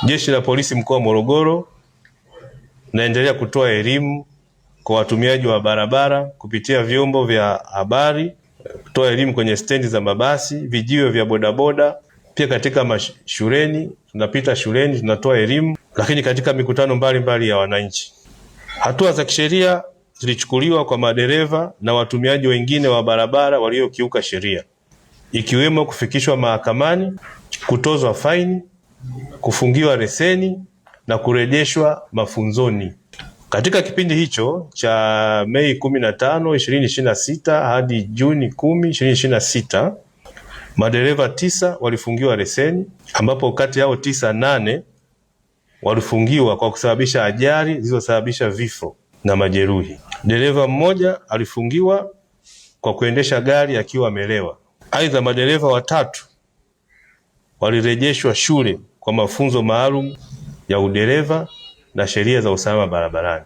Jeshi la Polisi mkoa wa Morogoro naendelea kutoa elimu kwa watumiaji wa barabara kupitia vyombo vya habari, kutoa elimu kwenye stendi za mabasi, vijiwe vya bodaboda, pia katika mashuleni, tunapita shuleni tunatoa elimu, lakini katika mikutano mbalimbali ya wananchi. Hatua za kisheria zilichukuliwa kwa madereva na watumiaji wengine wa barabara waliokiuka sheria, ikiwemo kufikishwa mahakamani, kutozwa faini, kufungiwa leseni na kurejeshwa mafunzoni. Katika kipindi hicho cha Mei 15, 2026 hadi Juni 10, 2026, madereva 9 walifungiwa leseni, ambapo kati yao 8 walifungiwa kwa kusababisha ajali zilizosababisha vifo na majeruhi. Dereva mmoja alifungiwa kwa kuendesha gari akiwa amelewa. Aidha, madereva 3 walirejeshwa shule kwa mafunzo maalum ya udereva na sheria za usalama barabarani.